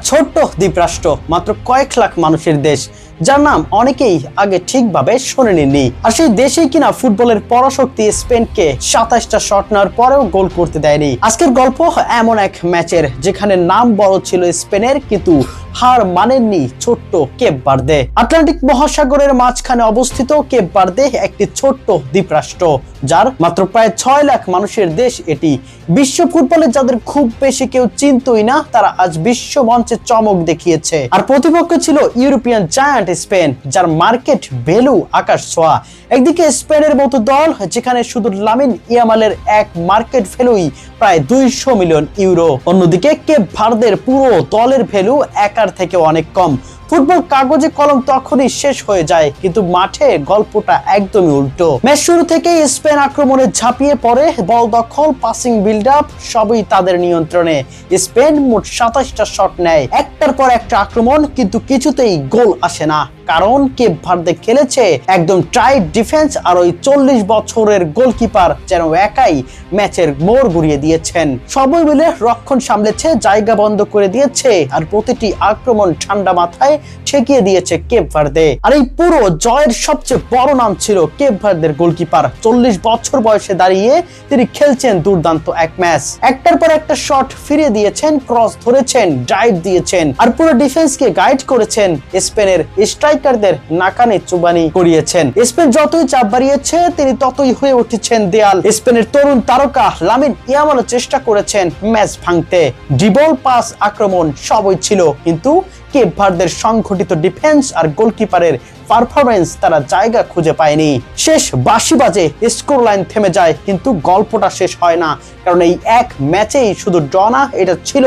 ছোট্ট দ্বীপরাষ্ট্র, মাত্র কয়েক লাখ মানুষের দেশ, যার নাম অনেকেই আগে ঠিকভাবে শোনেননি। আর সেই দেশেই কিনা ফুটবলের পরাশক্তি স্পেনকে 27টা শট নেওয়ার পরেও গোল করতে দেয়নি। আজকের গল্প এমন এক ম্যাচের যেখানে নাম বড় ছিল স্পেনের, কিন্তু হার মানেননি ছোট্ট কেপ ভার্দে। আটলান্টিক মহাসাগরের মাঝখানে অবস্থিত কেপ ভার্দে একটি ছোট্ট দ্বীপরাষ্ট্র, যার মাত্র প্রায় 6 লাখ মানুষের দেশ এটি। বিশ্ব ফুটবলে যাদের খুব বেশি কেউ চিনতই না, তারা আজ বিশ্ব মঞ্চে চমক দেখিয়েছে। আর প্রতিপক্ষ ছিল ইউরোপিয়ান জায়ান্ট স্পেন, যার মার্কেট ভ্যালু আকাশ ছোঁয়া। একদিকে স্পেনের মতো দল যেখানে শুধু লামিন ইয়ামালের এক মার্কেট ভ্যালুই প্রায় 200 মিলিয়ন ইউরো, অন্যদিকে কেপ ভার্দের পুরো দলের ভ্যালু একার থেকে অনেক কম। ফুটবল কাগজে কলম তখনই শেষ হয়ে যায়, কিন্তু মাঠে গল্পটা একদমই উল্টো। ম্যাচ শুরু থেকেই স্পেন আক্রমণে ঝাঁপিয়ে পড়ে, বল দখল, পাসিং, বিল্ড আপ সবই তাদের নিয়ন্ত্রণে। স্পেন মোট 27টা শট নেয়, একটার পর একটা আক্রমণ, কিন্তু কিছুতেই গোল আসে না। কারণ কেপ ভার্দে খেলেছে একদম টাইট ডিফেন্স, আর ওই 40 বছরের গোলকিপার যেন একাই ম্যাচের মোড় ঘুরিয়ে দিয়েছেন। সবাই মিলে রক্ষণ সামলেছে, জায়গা বন্ধ করে দিয়েছে, আর প্রতিটি আক্রমণ ঠান্ডা মাথায় ঠেকিয়ে দিয়েছে কেপ ভার্দে। আর এই পুরো জয়ের সবচেয়ে বড় নাম ছিল কেপ ভার্দের গোলকিপার। 40 বছর বয়সে দাঁড়িয়ে তিনি খেলছেন দুর্দান্ত এক ম্যাচ, একটার পর একটা শট ফিরিয়ে দিয়েছেন, ক্রস ধরেছেন, ড্রাইভ দিয়েছেন, আর পুরো ডিফেন্সকে গাইড করেছেন। স্পেনের স্ট্রাইকারদের নাকানে চুবানি করিয়েছেন। স্পেন যতই চাপ বাড়িয়েছে, তিনি ততই হয়ে উঠেছেন দেয়াল। স্পেনের তরুণ তারকা লামিন ইয়ামালও চেষ্টা করেছেন ম্যাচ ভাঙতে, ড্রিবল, পাস, আক্রমণ সবই ছিল, কিন্তু কেপ ভার্দের সংগঠিত ডিফেন্স আর গোলকিপারের পারফরমেন্স তারা জায়গা খুঁজে পায়নি। শেষ 82 বাজে স্কোর লাইন থেমে যায়, কিন্তু গল্পটা শেষ হয় না, কারণ এই এক ম্যাচেই শুধু ড্র না, এটা ছিল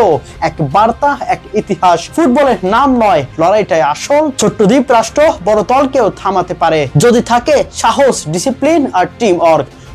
এক বার্তা, এক ইতিহাস। ফুটবলের নাম নয়, লড়াইটাই আসল। ছোট্ট দ্বীপ রাষ্ট্র বড় দলকেও থামাতে পারে, যদি থাকে সাহস, ডিসিপ্লিন আর টিম ওয়ার্ক।